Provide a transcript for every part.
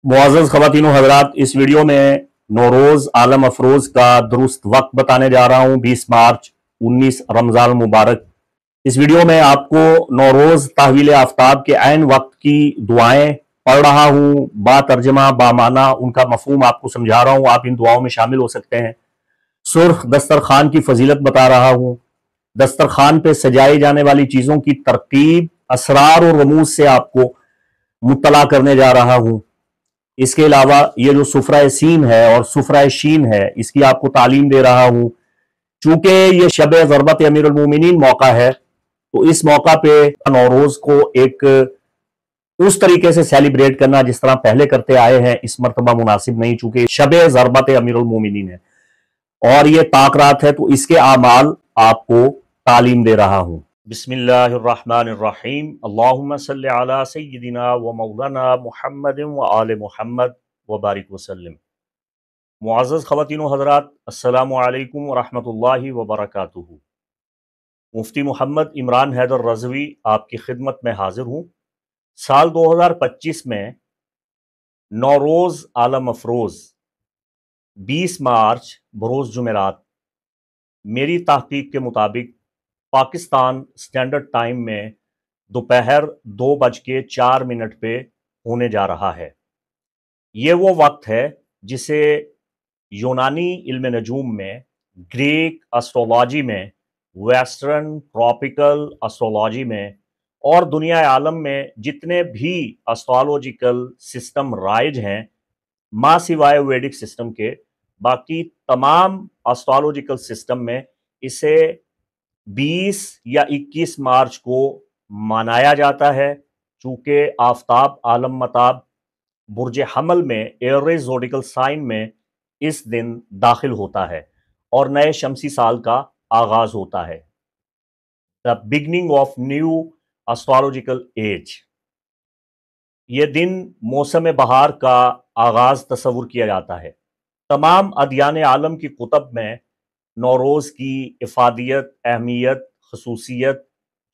मुअज़्ज़ज़ ख़वातीन व हज़रात, इस वीडियो में नौरोज़ आलम अफरोज़ का दुरुस्त वक्त बताने जा रहा हूँ। 20 मार्च 19 रमज़ान मुबारक। इस वीडियो में आपको नौरोज़ तहवील आफ्ताब के ऐन वक्त की दुआएं पढ़ रहा हूँ, बातर्जमा बामाना उनका मफ़हूम आपको समझा रहा हूँ। आप इन दुआओं में शामिल हो सकते हैं। सुर्ख दस्तरखान की फजीलत बता रहा हूँ। दस्तरखान पे सजाई जाने वाली चीज़ों की तरतीब, असरार और रमूज से आपको मुत्तला करने जा रहा हूँ। इसके अलावा ये जो सुफरा सीन है और सुफरा शीन है, इसकी आपको तालीम दे रहा हूं। चूंकि ये शब ज़रबत अमीरुल मोमिनीन मौका है, तो इस मौका पे नौरोज को एक उस तरीके से सेलिब्रेट करना जिस तरह पहले करते आए हैं, इस मरतबा मुनासिब नहीं, चूंकि शब ज़रबत अमीरुल मोमिनीन है और ये ताकरात है, तो इसके आमाल आपको तालीम दे रहा हूं। बिस्मिल्लाहिर्रहमानिर्रहीम। अल्लाहुम्मा सल्लि अला सय्यिदिना व मौलाना मुहम्मदिन व आले मुहम्मद व बारिक वसल्लम। मुअज़्ज़ज़ ख़वातीन व हज़रात, अस्सलामु अलैकुम व रहमतुल्लाहि व बरकातुहू। मुफ्ती मोहम्मद इमरान हैदर रज़वी आपकी खिदमत में हाजिर हूँ। साल 2025 में नौरोज़ आलम अफरोज़ 20 मार्च बरोज़ जुमेरात मेरी तहकीक के मुताबिक पाकिस्तान स्टैंडर्ड टाइम में दोपहर 2:04 पे होने जा रहा है। ये वो वक्त है जिसे यूनानी इल्म नजूम में, ग्रीक एस्ट्रोलॉजी में, वेस्टर्न ट्रॉपिकल एस्ट्रोलॉजी में और दुनिया आलम में जितने भी एस्ट्रोलॉजिकल सिस्टम राइज हैं, माँ सिवाय वैदिक सिस्टम के, बाकी तमाम एस्ट्रोलॉजिकल सिस्टम में इसे 20 या 21 मार्च को मनाया जाता है। चूँकि आफ्ताब आलम मताब बुर्ज हमल में एरीज़ ज़ोडिकल साइन में इस दिन दाखिल होता है और नए शमसी साल का आगाज होता है, the beginning of new astrological age. ये दिन मौसम बहार का आगाज तस्वुर किया जाता है। तमाम अदयान आलम की कुतब में नौरोज़ की इफ़ादियत, अहमियत, खसूसियत,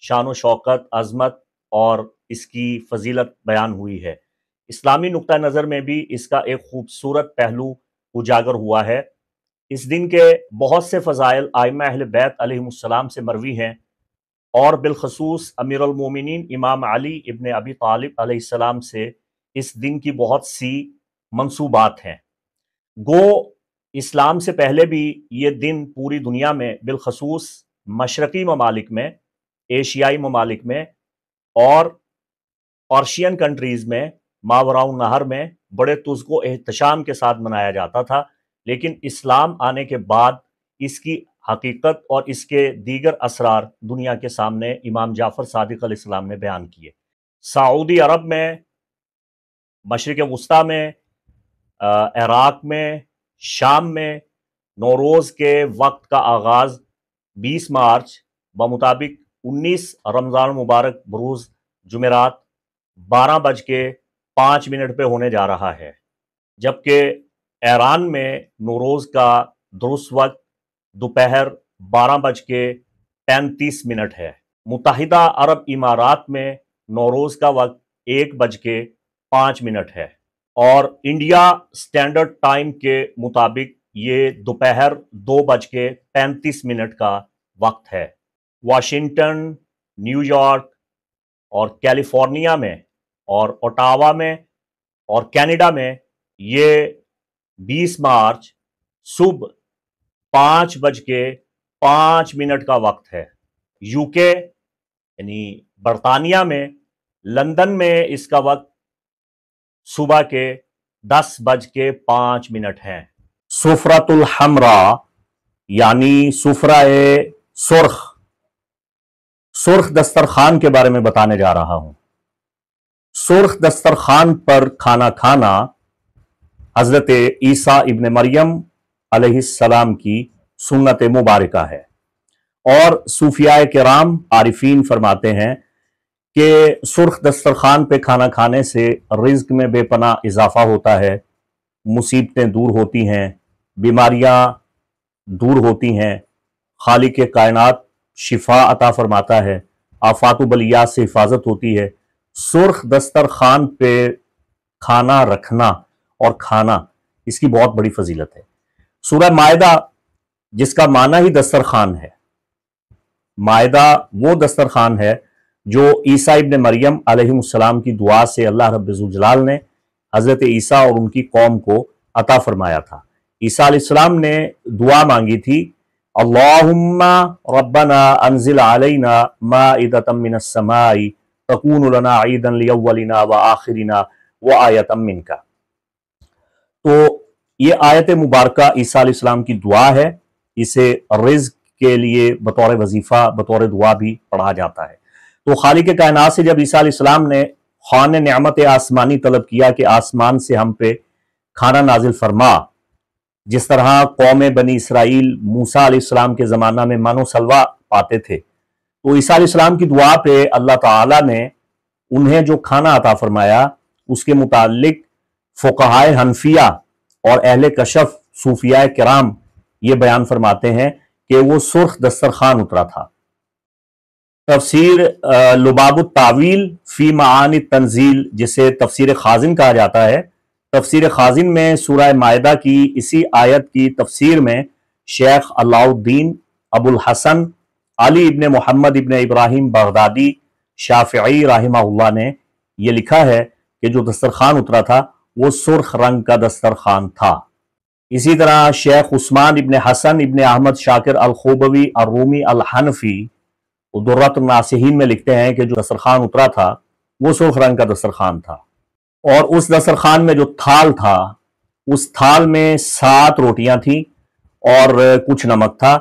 शान व शौकत, अज़मत और इसकी फ़जीलत बयान हुई है। इस्लामी नुक्ता नज़र में भी इसका एक खूबसूरत पहलू उजागर हुआ है। इस दिन के बहुत से फ़ज़ाइल आइम्मा अहले बैत अलैहिमुस्सलाम से मरवी हैं और बिलखसूस अमीरुल मोमिनीन इमाम अली इब्न अबी तालिब अलैहिस्सलाम से इस दिन की बहुत सी मंसूबात हैं। गो इस्लाम से पहले भी ये दिन पूरी दुनिया में बिलखसूस मशरक़ी ममालिक में, एशियाई ममालिक में और पर्शियन कंट्रीज़ में, मावराउन नहर में बड़े तुज़्को एहतशाम के साथ मनाया जाता था। लेकिन इस्लाम आने के बाद इसकी हकीकत और इसके दीगर असरार दुनिया के सामने इमाम जाफ़र सादिक़ अलैहिस्सलाम ने बयान किए। सऊदी अरब में, मशरिक़ वुस्ता में, इराक़ में, शाम में नौरोज़ के वक्त का आगाज़ 20 मार्च बमुताबिक 19 रमज़ान मुबारक बरोज़ जुमेरात 12:05 पे होने जा रहा है, जबकि ईरान में नौरोज़ का दुरुस्त वक्त दोपहर 12:35 है। मुत्तहिदा अरब इमारात में नौरोज़ का वक्त 1:05 है और इंडिया स्टैंडर्ड टाइम के मुताबिक ये दोपहर 2:35 का वक्त है। वाशिंगटन, न्यूयॉर्क और कैलिफोर्निया में और ओटावा में और कनाडा में ये 20 मार्च सुबह 5:05 का वक्त है। यूके यानी बरतानिया में, लंदन में इसका वक्त सुबह के 10:05 है। सुफरतुल हमरा यानी सुफराए सुर्ख, सुर्ख दस्तरखान के बारे में बताने जा रहा हूं। सुर्ख दस्तरखान पर खाना खाना हजरत ईसा इब्न मरियम अलैहिस्सलाम की सुन्नत मुबारका है और सूफियाए किराम आरिफीन फरमाते हैं कि सुर्ख दस्तरखान पे खाना खाने से रिज्क में बेपनाह इजाफा होता है, मुसीबतें दूर होती हैं, बीमारियां दूर होती हैं, खालिक कायनात शिफा अता फरमाता है, आफात बलियात से हिफाजत होती है। सुर्ख दस्तरखान पे کھانا رکھنا اور کھانا، اس کی بہت بڑی فضیلت ہے۔ سورہ مائدہ جس کا معنی ہی دسترخوان ہے، مائدہ وہ دسترخوان ہے جو عیسیٰ ابن مریم علیہ السلام کی دعا سے اللہ رب ذوالجلال نے حضرت عیسیٰ اور ان کی قوم کو عطا فرمایا تھا۔ عیسیٰ علیہ السلام نے دعا مانگی تھی، اللہم ربنا انزل علینا مائدۃ من السماء تکون لنا عیدا لاولنا وآخرنا وآیۃ منک۔ تو یہ آیت مبارکہ عیسیٰ علیہ السلام کی دعا ہے، اسے رزق کے لیے بطور وظیفہ بطور دعا بھی پڑھا جاتا ہے۔ تو خالق کائنات سے جب عیسیٰ علیہ السلام نے خوان نعمت آسمانی طلب کیا کہ آسمان سے ہم پہ کھانا نازل فرما، جس طرح قوم بنی اسرائیل موسیٰ علیہ السلام کے زمانہ میں من و سلوہ پاتے تھے، تو عیسیٰ علیہ السلام کی دعا پہ اللہ تعالیٰ نے انہیں جو کھانا عطا فرمایا، اس کے متعلق فقہائے حنفیہ اور اہل کشف صوفیاء کرام یہ بیان فرماتے ہیں کہ وہ سرخ دسترخوان اترا تھا۔ تفسیر لباب التاویل فی معانی التنزیل، جسے تفسیر خازن کہا جاتا ہے، تفسیر خازن میں سورہ مائدہ کی اسی آیت کی تفسیر میں شیخ علاء الدین ابو الحسن علی ابن محمد ابن ابراہیم بغدادی شافعی رحمہ اللہ نے یہ لکھا ہے کہ جو دسترخوان اترا تھا وہ سرخ رنگ کا دسترخوان تھا۔ اسی طرح شیخ عثمان ابن حسن ابن احمد شاکر الخوبوی الرومی الحنفی درۃ الناصحین میں لکھتے ہیں کہ جو دسترخوان اترا تھا وہ سرخ رنگ کا دسترخوان تھا، اور اس دسترخوان میں جو تھال تھا، اس تھال میں 7 روٹیاں تھیں اور کچھ نمک تھا۔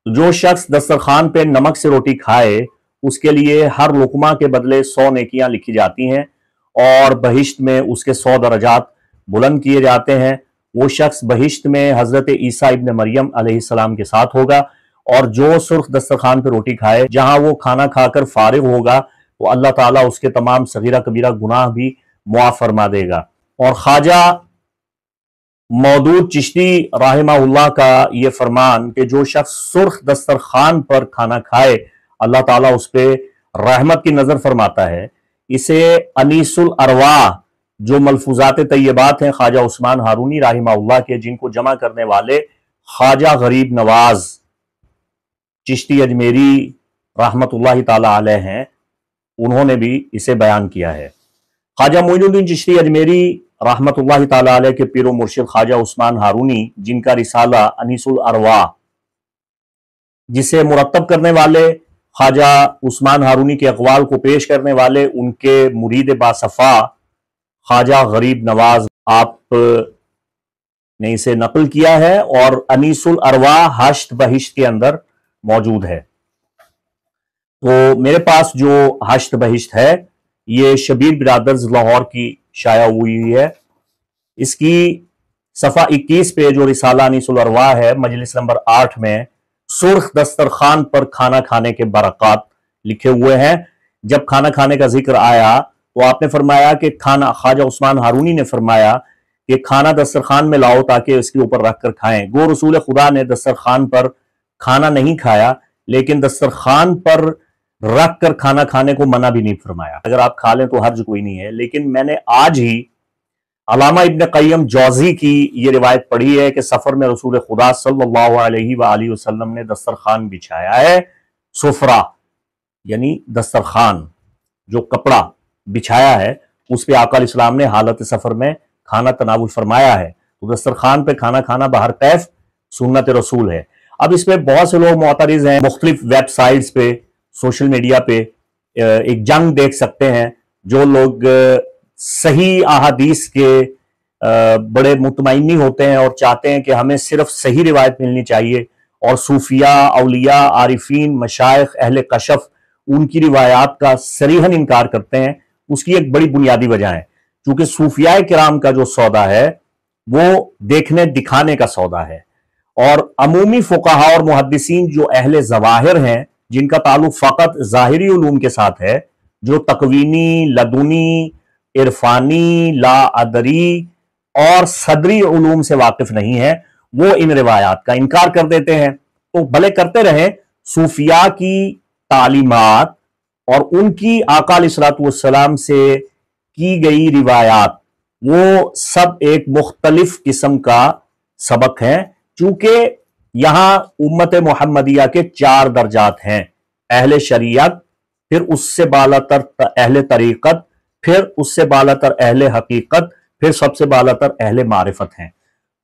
جو شخص دسترخوان پہ نمک سے روٹی کھائے اس کے لیے ہر لقمہ کے بدلے 100 نیکیاں لکھی جاتی ہیں اور بہشت میں اس کے 100 درجات بلند کیے جاتے ہیں۔ وہ شخص بہشت میں حضرت عیسیٰ ابن مریم علیہ السلام کے ساتھ ہوگا، اور جو سرخ دسترخوان پہ روٹی کھائے جہاں وہ کھانا کھا کر فارغ ہوگا تو اللہ تعالیٰ اس کے تمام صغیرہ کبیرہ گناہ بھی معاف فرما دے گا۔ اور خواجہ مودود چشتی رحمہ اللہ کا یہ فرمان کہ جو شخص سرخ دسترخوان پر کھانا کھائے اللہ تعالیٰ اس پہ رحمت کی نظر فرماتا ہے۔ اسے انیس الارواح جو ملفوظات طیبات ہیں خواجہ عثمان ہارونی رحمہ اللہ کے، جن کو جمع کرنے والے خواجہ غریب نواز چشتی اجمیری رحمت اللہ تعالی علیہ ہیں، انہوں نے بھی اسے بیان کیا ہے۔ خواجہ معین الدین چشتی اجمیری رحمت اللہ تعالی علیہ کے پیر و مرشد خواجہ عثمان ہارونی، جن کا رسالہ انیس الارواح جسے مرتب کرنے والے خواجہ عثمان ہارونی کے اقوال کو پیش کرنے والے ان کے مرید باصفا خواجہ غریب نواز، آپ نے اسے نقل کیا ہے اور انیس الارواح ہشت بہشت کے اندر موجود ہے۔ تو میرے پاس جو ہشت بہشت ہے یہ شبیر برادرز لاہور کی شائع ہوئی ہے۔ اس کی صفحہ 21 پہ جو رسالہ انیس الارواح ہے، مجلس نمبر 8 میں سرخ دسترخوان پر کھانا کھانے کے برکات لکھے ہوئے ہیں۔ جب کھانا کھانے کا ذکر آیا تو آپ نے فرمایا کہ خواجہ عثمان ہارونی نے فرمایا کہ کھانا دسترخوان میں لاؤ تاکہ اس کے اوپر رکھ کر کھائیں۔ گو رسول خدا نے دسترخوان پر کھانا نہیں کھایا، لیکن دسترخوان پر رکھ کر کھانا کھانے کو منع بھی نہیں فرمایا۔ اگر آپ کھا لیں تو حرج کوئی نہیں ہے، لیکن میں نے آج ہی علامہ ابن قیم جوزی کی یہ روایت پڑھی ہے کہ سفر میں رسول خدا صلی اللہ علیہ وآلہ وسلم نے دسترخوان بچھایا ہے۔ سفرہ یعنی دسترخوان، جو کپڑا بچھایا ہے اس پہ آقا علیہ السلام نے حالت سفر میں کھانا تناول فرمایا ہے۔ تو دسترخوان پہ کھانا کھانا بہر کیف سنت رسول ہے۔ اب اس پہ بہت سے لوگ معترض ہیں، مختلف ویب سائٹس پہ، سوشل میڈیا پہ ایک جنگ دیکھ سکتے ہیں۔ جو لوگ صحیح احادیث کے بڑے مطمئنی ہوتے ہیں اور چاہتے ہیں کہ ہمیں صرف صحیح روایت ملنی چاہیے، اور صوفیاء، اولیاء، عارفین، مشائخ، اہل کشف ان کی روایات کا صریحاً انکار کرتے ہیں، اس کی ایک بڑی بنیادی وجہ ہے چونکہ صوفیاء کرام کا جو سودا ہے وہ دیکھنے دکھانے کا سودا ہے، اور عمومی فقہاء اور محدثین جو اہل ظواہر ہیں جن کا تعلق فقط ظاہری علوم کے ساتھ ہے، جو تکوینی، لدنی، عرفانی، لا ادری اور صدری علوم سے واقف نہیں ہے، وہ ان روایات کا انکار کر دیتے ہیں۔ تو بھلے کرتے رہیں، صوفیاء کی تعلیمات اور ان کی آقا علیہ الصلوۃ والسلام سے کی گئی روایات وہ سب ایک مختلف قسم کا سبق ہے، چونکہ یہاں امت محمدیہ کے 4 درجات ہیں: اہل شریعت، پھر اس سے بالا تر اہل طریقت، پھر اس سے بالا تر اہل حقیقت، پھر سب سے بالا تر اہل معرفت ہیں۔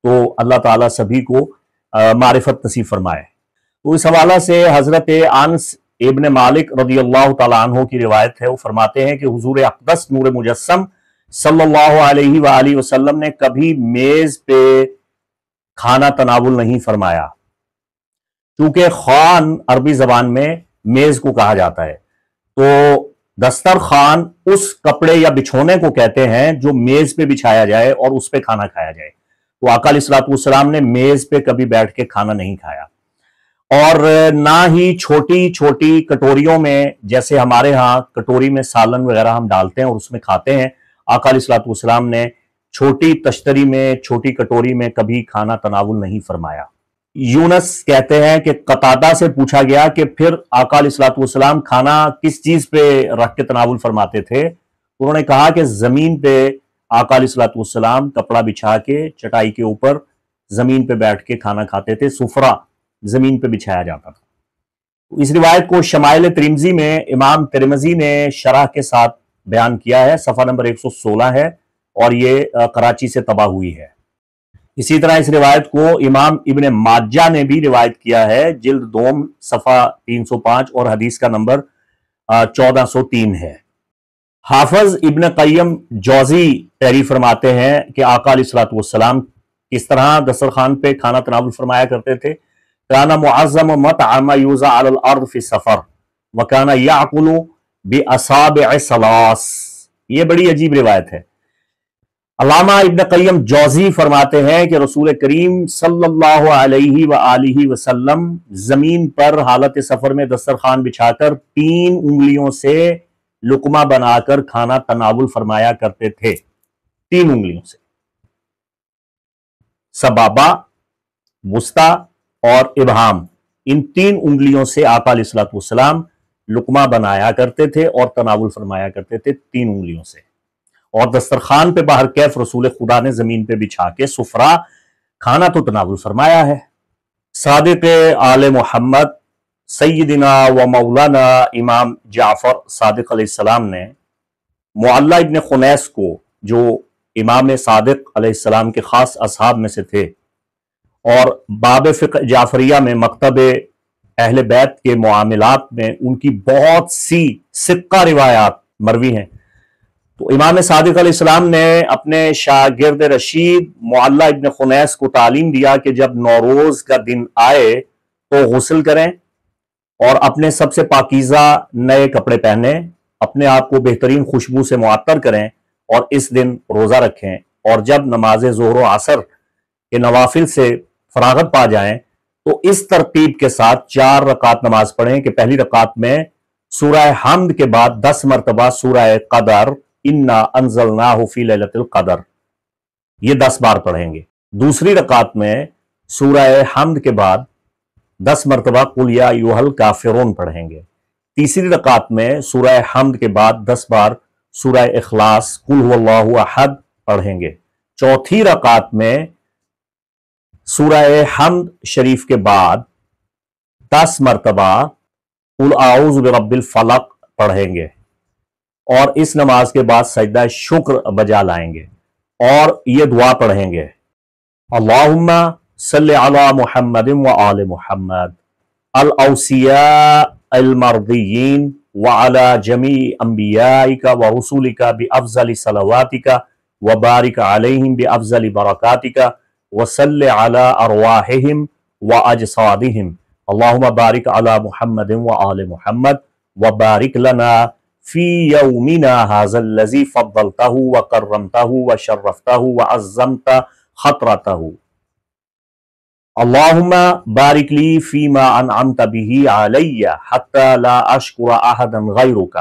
تو اللہ تعالیٰ سبھی کو معرفت نصیب فرمائے۔ تو اس حوالہ سے حضرت انس ابن مالک رضی اللہ تعالیٰ عنہ کی روایت ہے، وہ فرماتے ہیں کہ حضور اقدس نور مجسم صلی اللہ علیہ وآلہ وسلم نے کبھی میز پہ کھانا تناول نہیں فرمایا، کیونکہ خوان عربی زبان میں میز کو کہا جاتا ہے۔ تو دسترخوان اس کپڑے یا بچھونے کو کہتے ہیں جو میز پہ بچھایا جائے اور اس پہ کھانا کھایا جائے۔ تو آقا علیہ السلام نے میز پہ کبھی بیٹھ کے کھانا نہیں کھایا، اور نہ ہی چھوٹی چھوٹی کٹوریوں میں، جیسے ہمارے ہاں کٹوری میں سالن وغیرہ ہم ڈالتے ہیں اور اس میں کھاتے ہیں، آقا علیہ السلام نے چھوٹی تشتری میں، چھوٹی کٹوری میں کبھی کھانا تناول نہیں فرمایا۔ یونس کہتے ہیں کہ قتادہ سے پوچھا گیا کہ پھر آقا علیہ السلام کھانا کس چیز پہ رکھ کے تناول فرماتے تھے؟ انہوں نے کہا کہ زمین پہ آقا علیہ السلام کپڑا بچھا کے چٹائی کے اوپر زمین پہ بیٹھ کے کھانا کھاتے تھے، سفرہ زمین پہ بچھایا جاتا تھا۔ اس روایت کو شمائل ترمذی میں امام ترمذی نے شرح کے ساتھ بیان کیا ہے، صفحہ نمبر 116 ہے، اور یہ کراچی سے طبع ہوئی ہے۔ اسی طرح اس روایت کو امام ابن ماجہ نے بھی روایت کیا ہے، جلد دوم صفحہ 305 اور حدیث کا نمبر 1403 ہے۔ حافظ ابن قیم جوزی تعریف فرماتے ہیں کہ آقا علیہ السلام کس طرح دسترخوان پہ کھانا تناول فرمایا کرتے تھے۔ کانا معظم مطعم یوزع علی الارض فی السفر وکانا یعقل باصابع ثلاث۔ یہ بڑی عجیب روایت ہے۔ علامہ ابن قیم جوزی فرماتے ہیں کہ رسول کریم صلی اللہ علیہ وآلہ وسلم زمین پر حالت سفر میں دسترخوان بچھا کر 3 انگلیوں سے لقمہ بنا کر کھانا تناول فرمایا کرتے تھے۔ 3 انگلیوں سے، سبابہ، وسطی اور ابہام، ان 3 انگلیوں سے آقا علیہ السلام لقمہ بنایا کرتے تھے اور تناول فرمایا کرتے تھے 3 انگلیوں سے۔ اور دسترخوان پہ باہر کیف رسول خدا نے زمین پہ بچھا کے سفرہ کھانا تو تناول فرمایا ہے۔ صادق آل محمد سیدنا و مولانا امام جعفر صادق علیہ السلام نے معلّہ ابن خنیس کو، جو امام صادق علیہ السلام کے خاص اصحاب میں سے تھے اور باب فقہ جعفریہ میں مکتب اہل بیت کے معاملات میں ان کی بہت سی ثقہ روایات مروی ہیں، تو امام صادق علیہ السلام نے اپنے شاگرد رشید معلّہ ابن خنیس کو تعلیم دیا کہ جب نوروز کا دن آئے تو غسل کریں اور اپنے سب سے پاکیزہ نئے کپڑے پہنیں، اپنے آپ کو بہترین خوشبو سے معطر کریں اور اس دن روزہ رکھیں، اور جب نماز ظہر و عصر کے نوافل سے فراغت پا جائیں تو اس ترتیب کے ساتھ 4 رکعت نماز پڑھیں کہ پہلی رکعت میں سورہ حمد کے بعد 10 مرتبہ سورہ قدر انا انزلناہ فی لیلۃ القدر یہ 10 بار پڑھیں گے، دوسری رکعت میں سورہ حمد کے بعد 10 مرتبہ قل یا ایھا الکافرون پڑھیں گے، تیسری رکعت میں سورہ حمد کے بعد 10 بار سورہ اخلاص قل ھو اللہ احد پڑھیں گے، چوتھی رکعت میں سورہ حمد شریف کے بعد 10 مرتبہ قل اعوذ برب الفلق پڑھیں گے، اور اس نماز کے بعد سجدہ شکر بجا لائیں گے اور یہ دعا پڑھیں گے: اللہم صلی علی محمد وآل محمد الاوصیاء المرضیین وعلی جمیع انبیائک ورسولک بافضل صلواتک وبارک علیہم بافضل برکاتک وصلی علی ارواحہم واجسادہم اللہم بارک علی محمد وآل محمد وبارک لنا فی یومنا ھذا الذی فضلتہ وکرمتہ وشرفتہ وعظمت خطرتہ اللہم بارک لی فیما انعمت به علی حتی لا اشکر احدا غیرک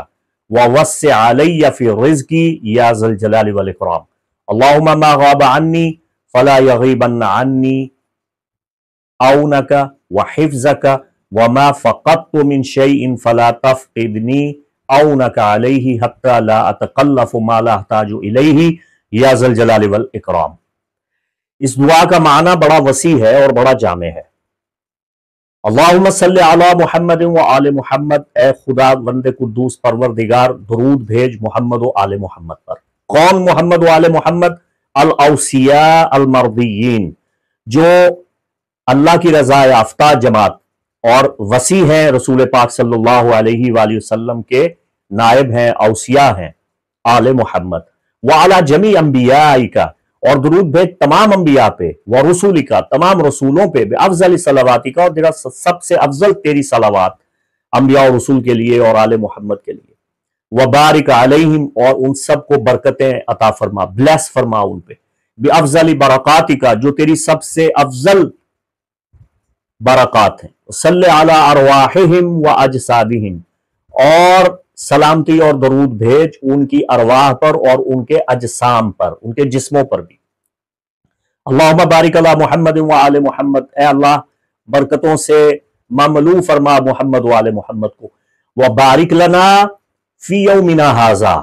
ووسع علی فی رزقی یا ذا الجلال والاکرام اللہم ما غاب عنی فلا یغیبن عنی عونک وحفظک وما فقدت من شیء فلا تفقدنی عونک علیہ حتی لا اتکلف ما لا احتاج الیہ या ज़ल जलाल वल इकराम। इस दुआ का माना बड़ा वसी है और बड़ा जामे है। अल्लाहुम्मा सल्लि अला मुहम्मद व आले मुहम्मद, ए खुदा वंदे कुद्दूस परवरदिगार दरूद भेज मोहम्मद व आले मोहम्मद पर। कौन मोहम्मद व आले मोहम्मद? अल औसिया अल मर्दियीन, जो अल्लाह की रजा याफ्ता जमात और वसी हैं, रसूल पाक सल्लल्लाहु अलैहि वसल्लम के नायब हैं, औसिया हैं, आले मोहम्मद। व अला जमी अंबियाई का, और दुरूद भेज तमाम अंबिया पे, व रसूली का, तमाम रसूलों पे, अफजल सलावाती का, और तेरा सबसे अफजल तेरी सलावात अंबिया और रसूल के लिए और आले मोहम्मद के लिए। व बारिक अलैहिम, और उन सबको बरकतें अता फरमा, ब्लेस फरमा उन पे, बि अफजल बरकाती का, जो तेरी सबसे अफजल बरकात हैं। सल्ले अला अरवाहिहिम व अजसादिहिम, और सलामती और दरूद भेज उनकी अरवाह पर और उनके अजसाम पर, उनके जिस्मों पर भी। अल्लाहुम्मा बारिक अला मुहम्मद व आले मुहम्मद, ए अल्लाह बरकतों से ममलू फरमा मोहम्मद व आले मोहम्मद को। व बारिक लना फी यौमिना हाजा,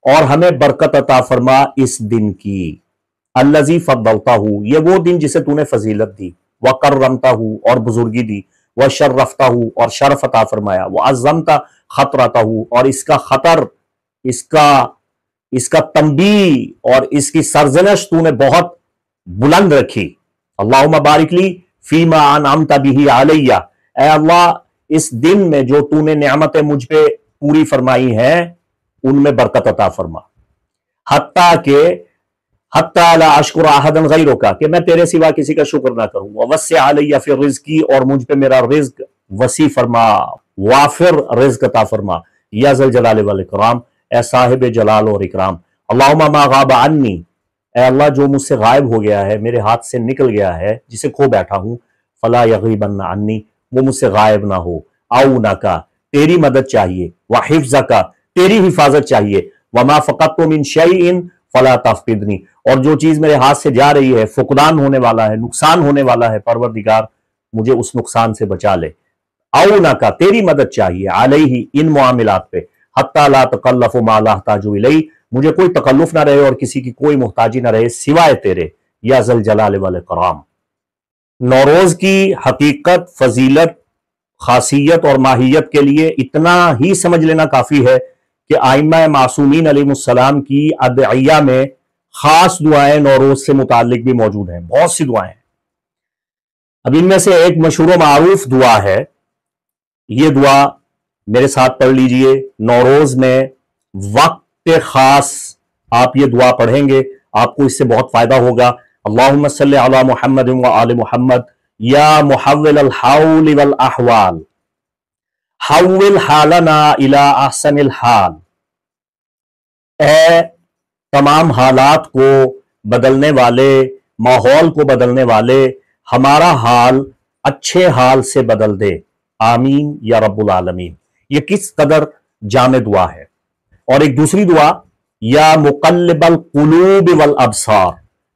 और हमें बरकत अता फरमा इस दिन की। अल्लज़ी फद्दलताहू, ये वो दिन जिसे तूने फजीलत दी। व कररमताहू, और बुजुर्गी दी। व शर्रफ्ताहू, और शर्फ अता फरमाया। व अज़्ज़मता खतरताहू, और इसका खतर, इसका तंबी और इसकी सरजनश तूने बहुत बुलंद रखी। अल्लाहुम्मा बारिक ली फीमा अनअमता बिही अलैया, ऐ अल्लाह इस दिन में जो तूने नेमतें मुझ पे पूरी फरमाई हैं उनमें बरकत अता फरमा। हत्ता ला अशकुर अहदन गैरुका, कि मैं तेरे सिवा किसी का शुक्र ना करूं। वस्से अलैया फिर रिज़्की, और मुझ पे मेरा रिज़्क वसी फरमा, वाफिर रिज़्क अता फरमा। या ज़ल जलाल वल इकराम, ए साहिब जलाल और इकराम। अल्लाहुम्मा मा गाबा अन्नी, ए अल्लाह जो मुझसे गायब हो गया है, मेरे हाथ से निकल गया है, जिसे खो बैठा हूं, फला यगीबन्ना अन्नी, वो मुझसे गायब ना हो। औनका, तेरी मदद चाहिए। व हिफ्ज़का, तेरी हिफाजत चाहिए। वमा फ़क़दतु मिन शैइन फला तफ़क़िदनी, और जो चीज मेरे हाथ से जा रही है, फुकदान होने वाला है, नुकसान होने वाला है, परवरदिगार मुझे उस नुकसान से बचा ले। औनका, तेरी मदद चाहिए। अलैहि, इन मुआमिलात पे। हत्ता ला तकल्लफु मा ला अहताजु इलैहि, मुझे कोई तकल्लुफ ना रहे और किसी की कोई मुहताजी ना रहे सिवाय तेरे। या ज़ल जलाल वल इकराम। नौरोज की हकीकत, फजीलत, खासियत और माहियत के लिए इतना ही समझ लेना काफी है कि आइम्मा मासूमीन अलैहिमुस्सलाम की अदइया में खास दुआएं नौरोज से मुताल्लिक भी मौजूद हैं, बहुत सी दुआएं हैं। अब इनमें से एक मशहूर मारूफ दुआ है, ये दुआ मेरे साथ पढ़ लीजिए। नौरोज में वक्त खास आप ये दुआ पढ़ेंगे, आपको इससे बहुत फायदा होगा। अल्लाहुम्मा सल्लि अला मुहम्मद व आले मुहम्मद, या मुहव्विल अल हौल वल अहवाल, हव्विल हालना इला अहसनिल हाल, ए तमाम हालात को बदलने वाले, माहौल को बदलने वाले, हमारा हाल अच्छे हाल से बदल दे, आमीन या रब्बुल आलमीन। ये किस कदर जामे दुआ है। और एक दूसरी दुआ, या मुक़ल्लिबल क़ुलूब वल अब्सार,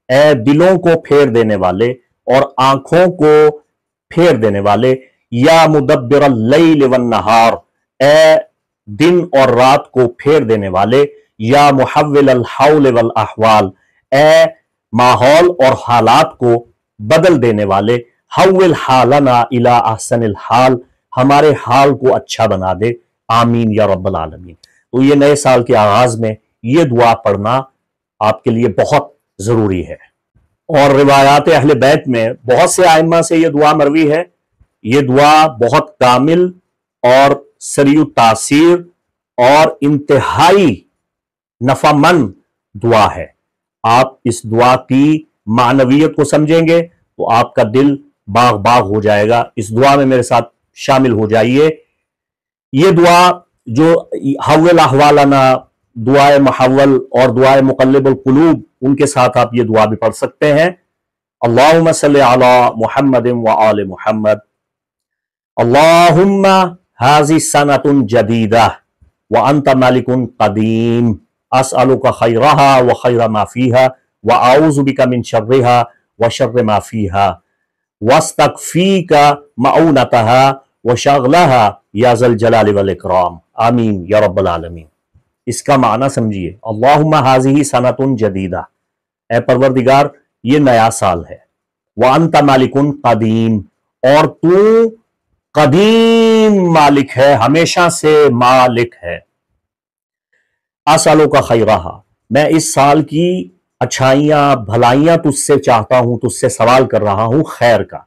ए दिलों को फेर देने वाले और आंखों को फेर देने वाले। या मुदब्बिरल लैल वन नहार, ए दिन और रात को फेर देने वाले। या मुहव्विलल हौल वल अहवाल, ए माहौल और हालात को बदल देने वाले। हव्विल हालना इला अहसनिल हाल, हमारे हाल को अच्छा बना दे, आमीन या रब्बल आलमीन। तो ये नए साल के आगाज में ये दुआ पढ़ना आपके लिए बहुत जरूरी है। और रिवायात अहले बैत में बहुत से आइम्मा से ये दुआ मरवी है। ये दुआ बहुत कामिल और सरीउ तासीर और इंतहाई नफामंद दुआ है। आप इस दुआ की मानवियत को समझेंगे तो आपका दिल बाग बाग हो जाएगा। इस दुआ में मेरे साथ शामिल हो जाइए। ये दुआ जो हव्विल अहवालना, दुआए मुहव्वल और दुआए मुक़ल्लिबुल क़ुलूब, उनके साथ आप ये दुआ भी पढ़ सकते हैं। अल्लाहुम्मा सल्लि अला मुहम्मद व आले मुहम्मद, अल्लाहुम्मा हाज़ी सनतुन जदीदा व अंत मालिकुन क़दीम, अस्अलुका खैरहा व खैर मा फीहा व आऊज़ु बिका मिन शर्रिहा व शर्रि मा फीहा वस्तगफीका मऊनतहा व शगलहा या ज़ल जलाल वल इकराम, आमीन या रब्बल आलमीन। اس کا معنی سمجھیے، اللہم ہذہ سنۃ جدیدہ، اے پروردگار یہ نیا سال ہے، وانت مالک قدیم، اور تو قدیم مالک ہے، ہمیشہ سے مالک ہے، اسألک خیرہا، میں اس سال کی اچھائیاں بھلائیاں تجھ سے چاہتا ہوں، تجھ سے سوال کر رہا ہوں خیر کا،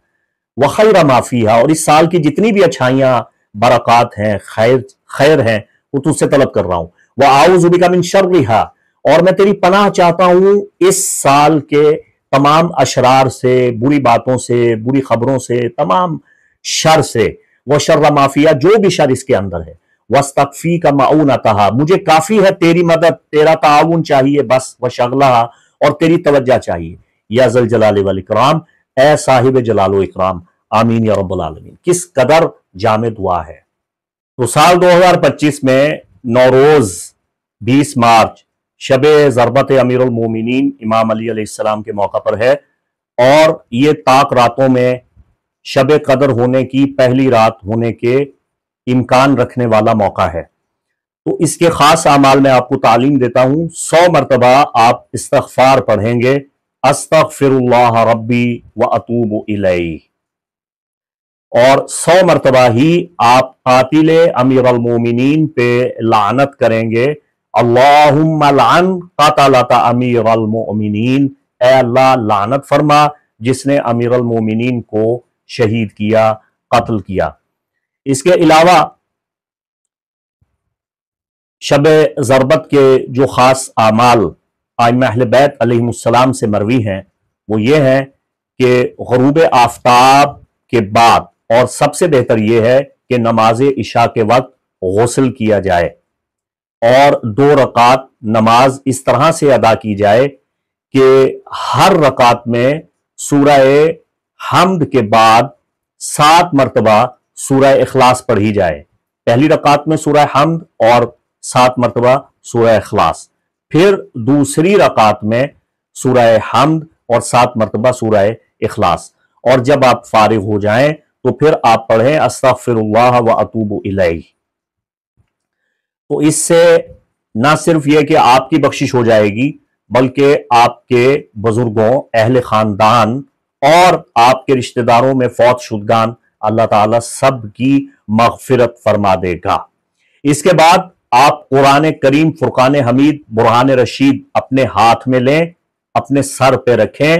وخیر ما فیہا، اور اس سال کی جتنی بھی اچھائیاں برکات ہیں خیر ہیں وہ تجھ سے طلب کر رہا ہوں، وَأَعُوذُ بِكَ مِن شَرِّهَا، اور میں تیری پناہ چاہتا ہوں اس سال کے تمام اشرار سے، بری باتوں سے، بری خبروں سے، تمام شر سے، وَشَرَّ مَا فِيهَا، جو بھی شر اس کے اندر ہے، وَاسْتَكْفِيكَ مَعُونَتَهَا، مجھے کافی ہے تیری مدد، تیرا تعاون چاہیے بس، وَشَغْلَهَا، اور تیری توجہ چاہیے، یا ذا الجلال والاکرام، اے صاحب جلال و اکرام، آمین یا رب العالمین۔ کس قدر جامع دعا ہے۔ تو سال 2025 میں نوروز 20 مارچ شب ضربت امیر المومنین امام علی علیہ السلام کے موقع پر ہے، اور یہ طاق راتوں میں شب قدر ہونے کی پہلی رات ہونے کے امکان رکھنے والا موقع ہے۔ تو اس کے خاص اعمال میں آپ کو تعلیم دیتا ہوں۔ 100 مرتبہ آپ استغفار پڑھیں گے، استغفر اللہ ربی واتوب الیہ، اور 100 مرتبہ ہی آپ قاتل امیر المومنین پہ لعنت کریں گے، اللہم لعن قتلۃ امیر المؤمنین، اے اللہ لعنت فرما جس نے امیر المومنین کو شہید کیا، قتل کیا۔ اس کے علاوہ شب ضربت کے جو خاص اعمال ائمہ اہل بیت علیہم السلام سے مروی ہیں وہ یہ ہے کہ غروب آفتاب کے بعد، اور سب سے بہتر یہ ہے کہ نماز عشاء کے وقت غسل کیا جائے، اور 2 رکعت نماز اس طرح سے ادا کی جائے کہ ہر رکعت میں سورہ حمد کے بعد 7 مرتبہ سورہ اخلاص پڑھی جائے، پہلی رکعت میں سورہ حمد اور 7 مرتبہ سورہ اخلاص، پھر دوسری رکعت میں سورہ حمد اور 7 مرتبہ سورہ اخلاص، اور جب آپ فارغ ہو جائیں تو پھر آپ پڑھیں استغفر اللہ واتوب الیہ۔ تو اس سے نہ صرف یہ کہ آپ کی بخشش ہو جائے گی، بلکہ آپ کے بزرگوں، اہل خاندان اور آپ کے رشتہ داروں میں فوت شدگان اللہ تعالیٰ سب کی مغفرت فرما دے گا۔ اس کے بعد آپ قرآن کریم فرقان حمید برہان رشید اپنے ہاتھ میں لیں، اپنے سر پہ رکھیں،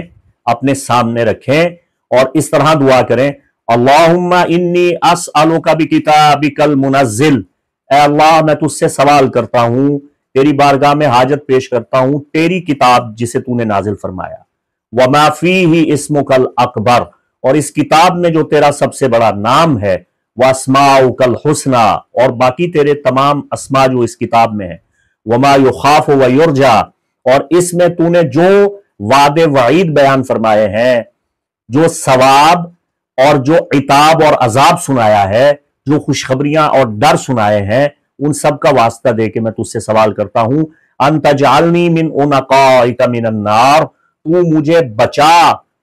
اپنے سامنے رکھیں، اور اس طرح دعا کریں، اللہم انی اسألک بکتابک المنزل، اے اللہ میں تجھ سے سوال کرتا ہوں، تیری بارگاہ میں حاجت پیش کرتا ہوں تیری کتاب جسے تو نے نازل فرمایا، وما فیہ اسمک الاکبر، اور اس کتاب میں جو تیرا سب سے بڑا نام ہے، واسماؤک الحسنی، اور باقی تیرے تمام اسماء جو اس کتاب میں ہیں، وما یخاف ویرجا، اور اس میں تو نے جو وعد وعید بیان فرمائے ہیں، جو ثواب اور جو عتاب اور عذاب سنایا ہے، جو خوشخبریاں اور ڈر سنائے ہیں، ان سب کا واسطہ دے کے میں تجھ سے سوال کرتا ہوں، ان تجعلنی من عنقائک من النار، تو مجھے بچا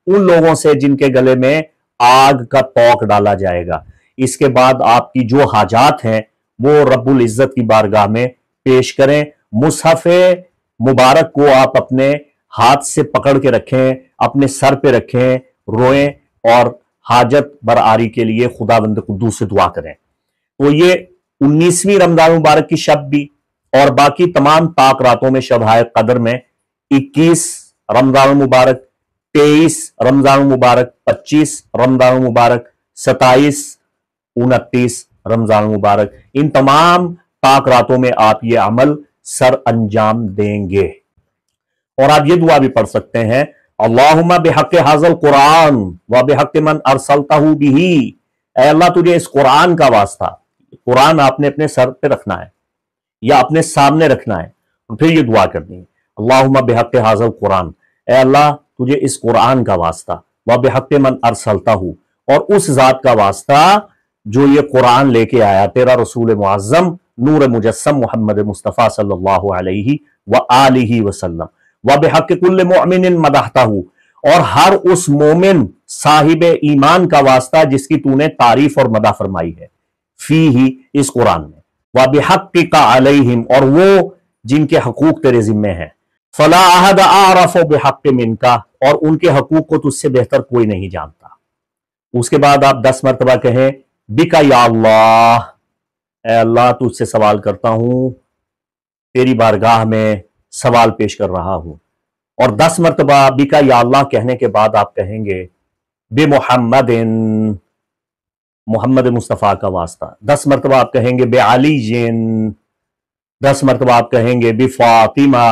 ان لوگوں سے جن کے گلے میں آگ کا توق ڈالا جائے گا۔ اس کے بعد آپ کی جو حاجات ہیں وہ رب العزت کی بارگاہ میں پیش کریں، مصحف مبارک کو آپ اپنے ہاتھ سے پکڑ کے رکھیں، اپنے سر پہ رکھیں، روئیں اور حاجت برآری کے لیے خداوند قدوس سے دعا کریں۔ تو یہ 19ویں رمضان مبارک کی شب بھی اور باقی تمام طاق راتوں میں شب قدر میں 21 رمضان مبارک، 23 رمضان مبارک، 25 رمضان مبارک، 27، 29 رمضان مبارک، ان تمام طاق راتوں میں آپ یہ عمل سر انجام دیں گے۔ اور آپ یہ دعا بھی پڑھ سکتے ہیں، اللہم بحق ھذا القرآن و بحق من ارسلتہ بہ، اے اللہ تجھے اس قرآن کا واسطہ، قرآن آپ نے اپنے سر پہ رکھنا ہے یا اپنے سامنے رکھنا ہے، اور پھر یہ دعا کرنی ہے، اللہم بحق ھذا القرآن، اے اللہ تجھے اس قرآن کا واسطہ، و بحق من ارسلتہ، اور اس ذات کا واسطہ جو یہ قرآن لے کے آیا، تیرا رسول معظم نور مجسم محمد مصطفیٰ صلی اللہ علیہ وآلہ وسلم، وَبِحَقِّ كُلِّ مُؤْمِنٍ مَدَحْتَهُ، اور ہر اس مومن صاحب ایمان کا واسطہ جس کی تو نے تعریف اور مدح فرمائی ہے، فیہ، اس قرآن میں، وَبِحَقِّكَ عَلَيْهِمْ، اور وہ जिनके हकूक तेरे जिम्मे हैं। फला अहद आरफ बिहक़्क़ मिनका, और उनके हकूक को तुझसे बेहतर कोई नहीं जानता। उसके बाद आप 10 मरतबा कहें बिका या अल्लाह, ऐ अल्लाह तुझसे सवाल करता हूं, तेरी बारगाह में सवाल पेश कर रहा हूं। और 10 मरतबा बिका या अल्लाह कहने के बाद आप कहेंगे बे मुहम्मदिन, मोहम्मद मुस्तफ़ा का वास्ता। 10 मरतबा आप कहेंगे बे अली जिन, 10 मरतबा आप कहेंगे बे फातिमा,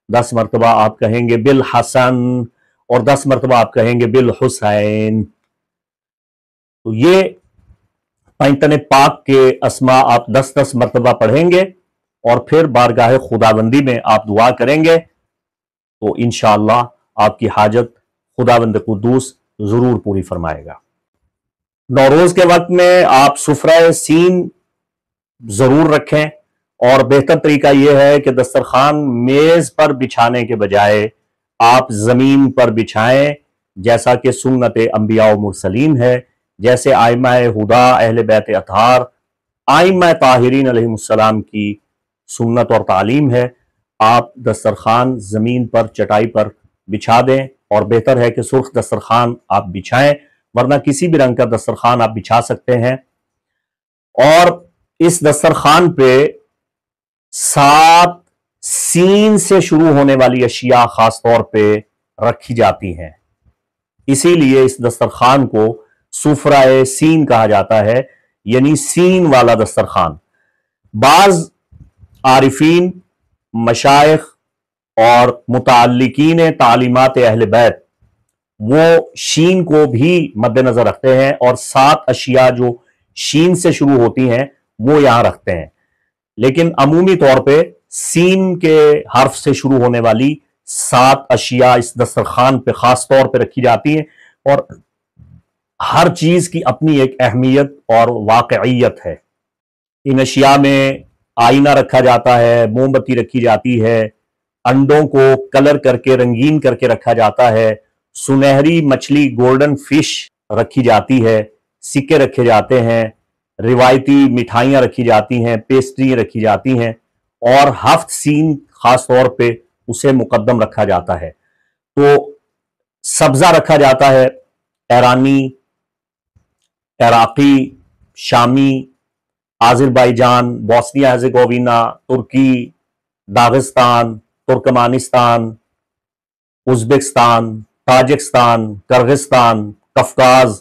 10 मरतबा आप कहेंगे बिल हसन, और 10 मरतबा आप कहेंगे बिल हुसैन। तो ये पैंतने पाक के अस्मा आप 10-10 मरतबा पढ़ेंगे और फिर बारगाह खुदाबंदी में आप दुआ करेंगे तो इंशाअल्लाह आपकी हाजत खुदाबंद कुद्दूस जरूर पूरी फरमाएगा। नौरोज के वक्त में आप सुफ्रा सीन जरूर रखें, और बेहतर तरीका यह है कि दस्तरखान मेज पर बिछाने के बजाय आप जमीन पर बिछाएं, जैसा कि सुन्नत अंबिया व मुरसलीन है, जैसे आइमा हुदा अहले बैत अतहार आइमा ताहिरीन अलैहिमुस्सलाम की सुन्नत और तालीम है। आप दस्तरखान जमीन पर चटाई पर बिछा दें, और बेहतर है कि सुर्ख दस्तरखान आप बिछाएं, वरना किसी भी रंग का दस्तरखान आप बिछा सकते हैं। और इस दस्तरखान पे 7 सीन से शुरू होने वाली अशिया खास तौर पे रखी जाती हैं, इसीलिए इस दस्तरखान को सुफ्राए सीन कहा जाता है, यानी सीन वाला दस्तरखान। बाज आरिफीन, मशाइख और मुताल्लिकीन तालीमात अहले बैत वो शीन को भी मद्देनजर रखते हैं, और 7 अशिया जो शीन से शुरू होती हैं वो यहां रखते हैं। लेकिन अमूमी तौर पे सीन के हर्फ से शुरू होने वाली 7 अशिया इस दस्तरखान पे खास तौर पे रखी जाती हैं, और हर चीज की अपनी एक अहमियत और वाकईयत है। इन अशिया में आईना रखा जाता है, मोमबत्ती रखी जाती है, अंडों को कलर करके रंगीन करके रखा जाता है, सुनहरी मछली गोल्डन फिश रखी जाती है, सिक्के रखे जाते हैं, रिवायती मिठाइयां रखी जाती हैं, पेस्ट्री रखी जाती हैं, और हफ्त सीन खास तौर पे उसे मुकद्दम रखा जाता है। तो सब्जा रखा जाता है, ईरानी, इराकी, शामी, आज़रबाईजान, बोस्निया हर्ज़ेगोविना, तुर्की, Dagestan, Turkmenistan, Uzbekistan, Tajikistan, Kyrgyzstan, कफकाज,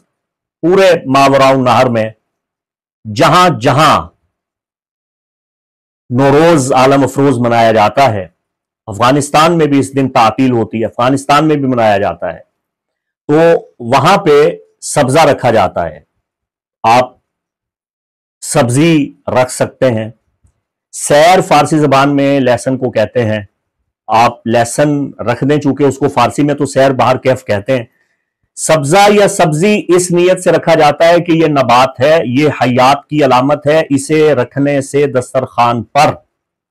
पूरे मावराउन नहर में जहां जहां नौरोज आलम अफरोज मनाया जाता है, अफगानिस्तान में भी इस दिन तातील होती है, अफगानिस्तान में भी मनाया जाता है, तो वहां पे सब्जा रखा जाता है। आप सब्जी रख सकते हैं। सैर फारसी जबान में लहसन को कहते हैं, आप लहसन रख दें, चूंकि उसको फारसी में तो सैर बाहर कैफ कहते हैं। सब्जा या सब्जी इस नीयत से रखा जाता है कि यह नबात है, यह हयात की अलामत है, इसे रखने से दस्तरखान पर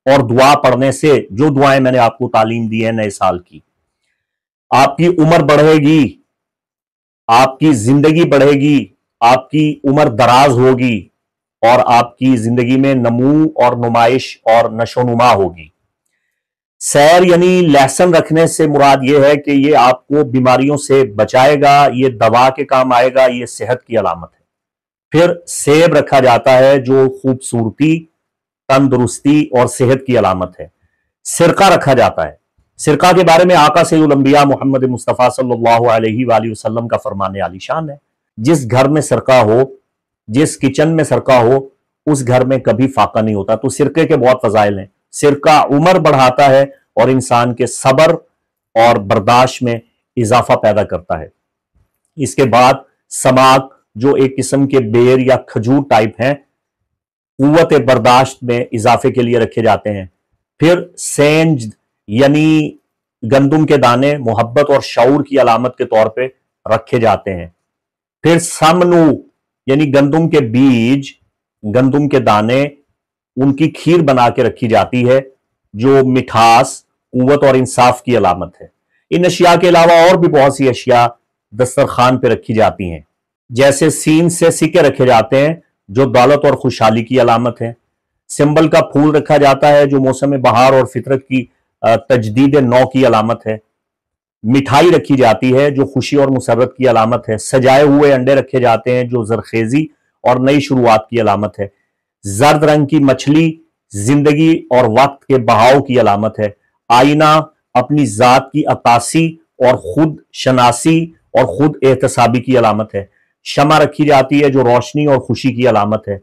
और दुआ पढ़ने से, जो दुआएं मैंने आपको तालीम दी है नए साल की, आपकी उम्र बढ़ेगी, आपकी जिंदगी बढ़ेगी, आपकी उम्र दराज होगी, और आपकी जिंदगी में नमू और नुमाइश और नशोनुमा होगी। सैर यानी लहसन रखने से मुराद यह है कि यह आपको बीमारियों से बचाएगा, ये दवा के काम आएगा, ये सेहत की अलामत है। फिर सेब रखा जाता है जो खूबसूरती, तंदुरुस्ती और सेहत की अलामत है। सिरका रखा जाता है। सिरका के बारे में आका सैयदुल अंबिया मोहम्मद मुस्तफ़ा सल्लल्लाहु अलैहि वसल्लम का फरमाने आलीशान है, जिस घर में सिरका हो, जिस किचन में सिरका हो, उस घर में कभी फाका नहीं होता। तो सिरके के बहुत फजाइल हैं। सिरका उम्र बढ़ाता है और इंसान के सब्र और बर्दाश्त में इजाफा पैदा करता है। इसके बाद समाक, जो एक किस्म के बेर या खजूर टाइप हैं, कुव्वत बर्दाश्त में इजाफे के लिए रखे जाते हैं। फिर सेंज यानी गंदुम के दाने मोहब्बत और शऊर की अलामत के तौर पे रखे जाते हैं। फिर समनू यानी गंदुम के बीज, गंदुम के दाने, उनकी खीर बना के रखी जाती है, जो मिठास, कुव्वत और इंसाफ की अलामत है। इन अशिया के अलावा और भी बहुत सी अशिया दस्तरखान पे रखी जाती हैं, जैसे सीन से सिक्के रखे जाते हैं जो दौलत और खुशहाली की अलामत है। सिंबल का फूल रखा जाता है जो मौसम बहार और फितरत की तजदीद नौ की अलामत है। मिठाई रखी जाती है जो खुशी और मुसर्रत की अलामत है। सजाए हुए अंडे रखे जाते हैं जो जरखेजी और नई शुरुआत की अलामत है। जर्द रंग की मछली जिंदगी और वक्त के बहाव की अलामत है। आईना अपनी जात की अक्कासी और खुद शनासी और खुद एहतसाबी की अलामत है। शमा रखी जाती है जो रोशनी और खुशी की अलामत है।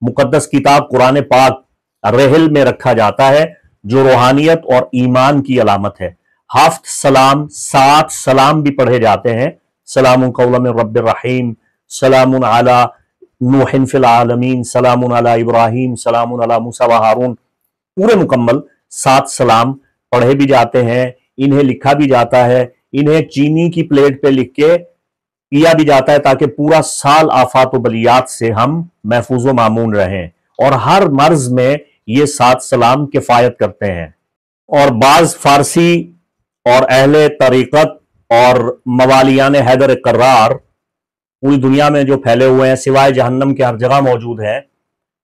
मुकद्दस किताब कुरान पाक रहल में रखा जाता है जो रूहानियत और ईमान की अलामत है। हाफ्त सलाम, 7 सलाम भी पढ़े जाते हैं। सलामुन कौलन मिन रब्बिर रहीम, सलामुन अला नूहिन फिल आलमीन, सलामुन अला इब्राहीम, सलामुन अला मूसा व हारून। पूरे मुकम्मल 7 सलाम पढ़े भी जाते हैं, इन्हें लिखा भी जाता है, इन्हें चीनी की प्लेट पे लिख के पिया भी जाता है ताकि पूरा साल आफात व बलियात से हम महफूज व मामून रहें। और हर मर्ज में ये 7 सलाम किफायत करते हैं। और बाज फारसी और अहले तरीक़त और मवालियान हैदर कर्रार पूरी दुनिया में जो फैले हुए हैं, सिवाय जहन्नम के हर जगह मौजूद हैं,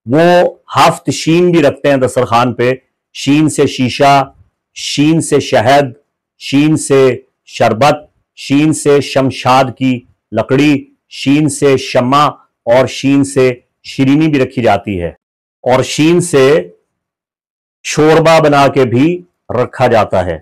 वो हाफ्त शीन भी रखते हैं दस्तरखान पे। शीन से शीशा, शीन से शहद, शीन से शरबत, शीन से शमशाद की लकड़ी, शीन से शम्मा और शीन से शीरीनी भी रखी जाती है। और शीन से शोरबा बना के भी रखा जाता है।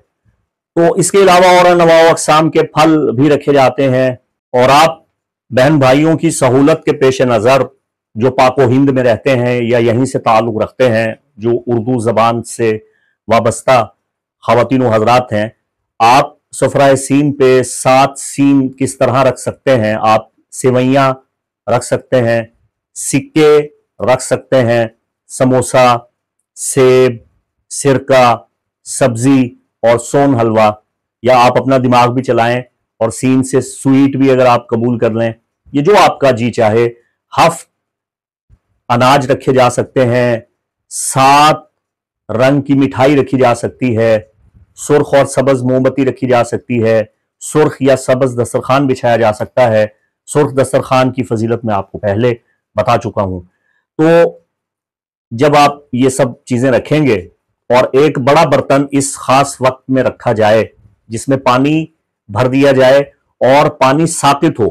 तो इसके अलावा और नवा अक़साम के फल भी रखे जाते हैं। और आप बहन भाइयों की सहूलत के पेश नज़र जो पाको हिंद में रहते हैं या यहीं से ताल्लुक़ रखते हैं, जो उर्दू ज़बान से वाबस्ता ख़वातीन व हज़रात हैं, आप सफ़राए सीन पे 7 सीन किस तरह रख सकते हैं। आप सेवैयाँ रख सकते हैं, सिक्के रख सकते हैं, समोसा, सेब, सिरका, सब्जी और सोन हलवा। या आप अपना दिमाग भी चलाएं और सीन से स्वीट भी अगर आप कबूल कर लें, ये जो आपका जी चाहे। हफ्त अनाज रखे जा सकते हैं, 7 रंग की मिठाई रखी जा सकती है, सुर्ख और सबज मोमबत्ती रखी जा सकती है, सुर्ख या सबज दस्तरखान बिछाया जा सकता है। सुर्ख दस्तरखान की फजीलत मैं आपको पहले बता चुका हूं। तो जब आप ये सब चीजें रखेंगे और एक बड़ा बर्तन इस खास वक्त में रखा जाए जिसमें पानी भर दिया जाए और पानी साकित हो,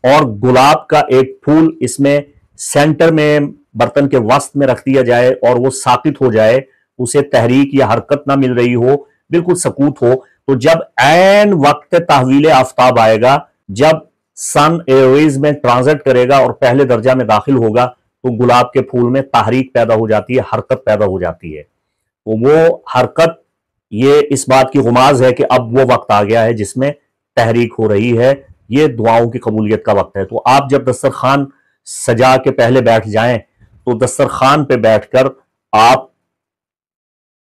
और गुलाब का एक फूल इसमें सेंटर में बर्तन के वस्त में रख दिया जाए और वो साकित हो जाए, उसे तहरीक या हरकत ना मिल रही हो, बिल्कुल सकूत हो, तो जब ऐन वक्त तहवील आफ्ताब आएगा, जब सन एयरवेज में ट्रांजिट करेगा और पहले दर्जा में दाखिल होगा, तो गुलाब के फूल में तहरीक पैदा हो जाती है, हरकत पैदा हो जाती है। तो वो हरकत ये इस बात की गुमाज है कि अब वो वक्त आ गया है जिसमें तहरीक हो रही है, ये दुआओं की कबूलियत का वक्त है। तो आप जब दस्तरखान सजा के पहले बैठ जाएं, तो दस्तरखान पे बैठकर आप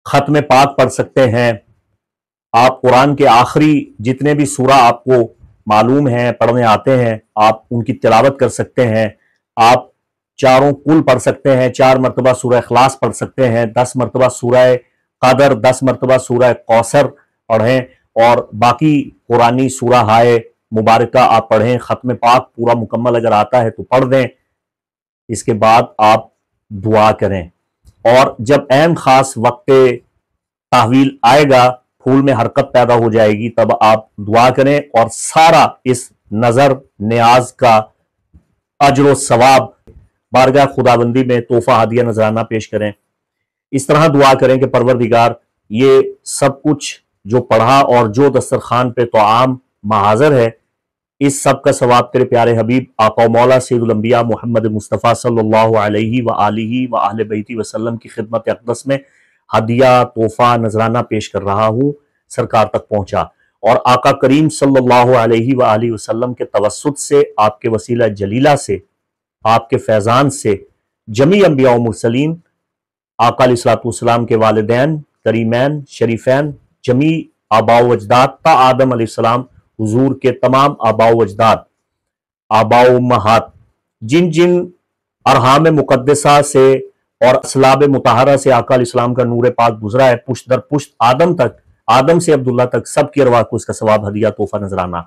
खत्म पाक पढ़ सकते हैं। आप कुरान के आखिरी जितने भी सूरा आपको मालूम हैं, पढ़ने आते हैं, आप उनकी तिलावत कर सकते हैं। आप चारों कुल पढ़ सकते हैं, 4 मरतबा सूरह इखलास पढ़ सकते हैं, 10 मरतबा सूरह कदर, 10 मरतबा सूरह कौसर पढ़ें, और बाकी कुरानी सूरा हाय मुबारका आप पढ़ें। खत्म पाक पूरा मुकम्मल अगर आता है तो पढ़ दें। इसके बाद आप दुआ करें, और जब ऐन खास वक्त तहवील आएगा, फूल में हरकत पैदा हो जाएगी, तब आप दुआ करें और सारा इस नजर न्याज का अजर सवाब बारगाह खुदाबंदी में तोहफा हदिया नजराना पेश करें। इस तरह दुआ करें कि परवरदिगार, ये सब कुछ जो पढ़ा और जो दस्तरखान पे तो आम महाजर है, इस सब का सवाब तेरे प्यारे हबीब आका मौला सैयदुल अंबिया मोहम्मद मुस्तफ़ा सल्लल्लाहु अलैहि व आलिहि व अहले बैती वसल्लम की खिदमत अक़दस में हदिया तोहफा नजराना पेश कर रहा हूँ, सरकार तक पहुँचा। और आका करीम सल्लल्लाहु अलैहि व आलिहि वसल्लम के तवस्सुत से, आपके वसीला जलीला से, आपके फैज़ान से जमी अंबिया व मुरसलीन, आका अलैहिस्सलाम के वालिदैन करीमैन शरीफैन, जमी आबाओ अजदाद ता आदम अलैहिस्सलाम हुजूर के तमाम आबाओ अजदाद, आबाओ उम्महात, जिन जिन अरहाम मुकद्दसा से और असलाब मुताहरा से आका अलैहिस्सलाम का नूर पाक गुजरा है, पुश्त दर पुश्त आदम तक, आदम से अब्दुल्ला तक, सब की अरवाह को इसका सवाब हदिया तोहफा नजराना,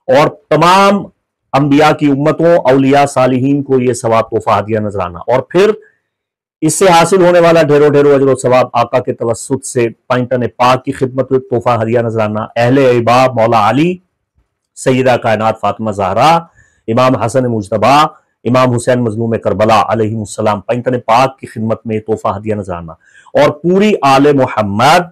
और तमाम अंबिया की उम्मतों औलिया सालिहीन को यह सवाब तोहफा हदिया नजराना। और फिर इससे हासिल होने वाला ढेरों ढेरों अजर सवाब आका के तवस्सुत से पैंतन पाक की खिदमत में तोहफा हदिया नजराना अहले इबाब मौला अली, सैयदा कायनात फातिमा ज़हरा, इमाम हसन मुजतबा, इमाम हुसैन मजलूम करबला अलैहिमुस्सलाम पैंतन पाक की खिदमत में तोहफा हदिया नजराना और पूरी आले मोहम्मद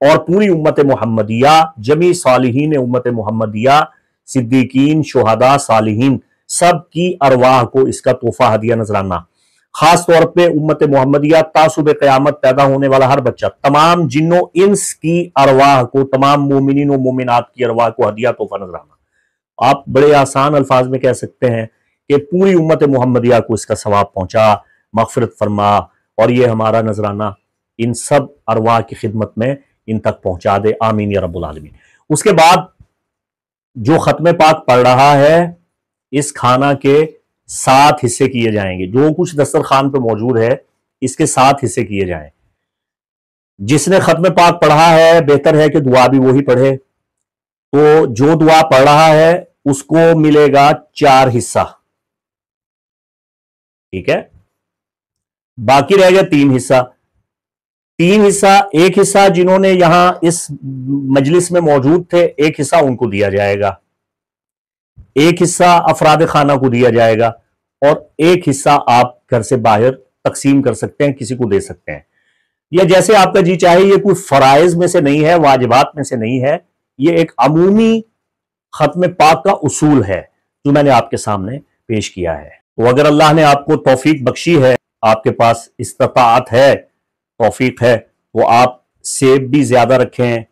और पूरी उम्मत मोहम्मदिया, जमी सालिहीन उम्मत मोहम्मदिया, सिद्दीकीन, शुहदा, सालिहीन सब की अरवाह को इसका तोहफा हदिया नजराना। खास तौर पे उम्मत मोहम्मदिया तासुब क़यामत पैदा होने वाला हर बच्चा, तमाम जिन्नो इंस की अरवाह को, तमाम मोमिनीन व मोमिनात की अरवाह को हदिया तोहफा नजराना। आप बड़े आसान अल्फाज में कह सकते हैं कि पूरी उम्मत मोहम्मदिया को इसका सवाब पहुंचा, मगफिरत फरमा, और ये हमारा नजराना इन सब अरवाह की खिदमत में इन तक पहुंचा दे, आमीन या रब्बुल आलमीन। उसके बाद जो खत्म पाक पढ़ रहा है, इस खाना के 7 हिस्से किए जाएंगे। जो कुछ दस्तरखान पे मौजूद है इसके 7 हिस्से किए जाएं। जिसने खत्म पाक पढ़ा है बेहतर है कि दुआ भी वही पढ़े। तो जो दुआ पढ़ रहा है उसको मिलेगा 4 हिस्सा, ठीक है। बाकी रह गया 3 हिस्सा। 3 हिस्सा, एक हिस्सा जिन्होंने यहां इस मजलिस में मौजूद थे, एक हिस्सा उनको दिया जाएगा, एक हिस्सा अफराद खाना को दिया जाएगा, और एक हिस्सा आप घर से बाहर तकसीम कर सकते हैं, किसी को दे सकते हैं, या जैसे आपका जी चाहे। ये कोई फराइज में से नहीं है, वाजिबात में से नहीं है, ये एक अमूमी खत्म पाक का उसूल है जो मैंने आपके सामने पेश किया है। तो अगर अल्लाह ने आपको तौफीक बख्शी है, आपके पास इस्तिताअत है, तौफीक है, तो आप सेब भी ज्यादा रखें,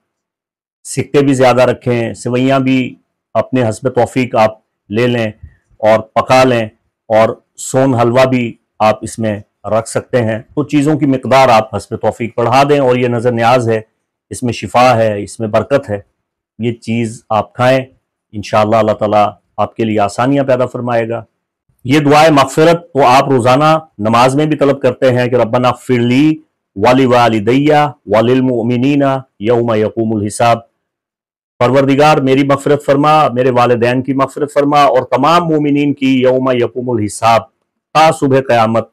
सिक्के भी ज्यादा रखें, सेवैयां भी अपने हस्ब तौफीक आप ले लें और पका लें, और सोन हलवा भी आप इसमें रख सकते हैं। तो चीज़ों की मिकदार आप हस्ब तौफीक बढ़ा दें, और ये नज़र न्याज है, इसमें शिफा है, इसमें बरकत है। ये चीज़ आप खाएं, इंशाअल्लाह अल्लाह ताला आपके लिए आसानियां पैदा फरमाएगा। ये दुआए मग़फ़िरत तो आप रोज़ाना नमाज में भी तलब करते हैं कि रब्बना ग़फ़िरली वली वालिदैया वलिल मुमिनीना यौम यक़ूमुल हिसाब। परवरदिगार मेरी मग़फ़िरत फरमा, मेरे वालिदैन की मग़फ़िरत फरमा, और तमाम मोमिनीन की यौम यक़ूमुल हिसाब, ता सुबह क़यामत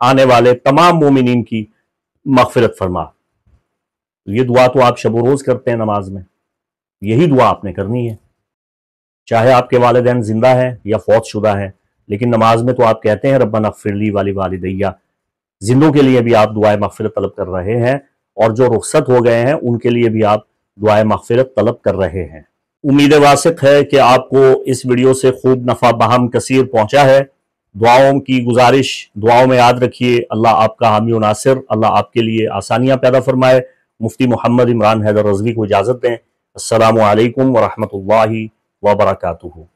आने वाले तमाम मोमिनीन की मग़फ़िरत फरमा। ये दुआ तो आप शब रोज़ करते हैं नमाज में, यही दुआ आपने करनी है, चाहे आपके वालिदैन जिंदा हैं या फौत शुदा हैं। लेकिन नमाज में तो आप कहते हैं रब्बना ग़फ़िरली वली वालिदैया। जिंदों के लिए भी आप दुआए मग़फ़िरत तलब कर रहे हैं, और जो रुख़सत हो गए हैं उनके लिए भी आप दुआए मग़फ़िरत तलब कर रहे हैं। उम्मीद वासिक़ है कि आपको इस वीडियो से खूब नफ़ा बहम कसीर पहुँचा है। दुआओं की गुजारिश, दुआओं में याद रखिए, अल्लाह आपका हामी व नासिर, अल्लाह आपके लिए आसानियाँ पैदा फरमाए। मुफ्ती मोहम्मद इमरान हैदर रज़वी को इजाज़त दें। अस्सलामु अलैकुम व रहमतुल्लाहि व बरकातुहू।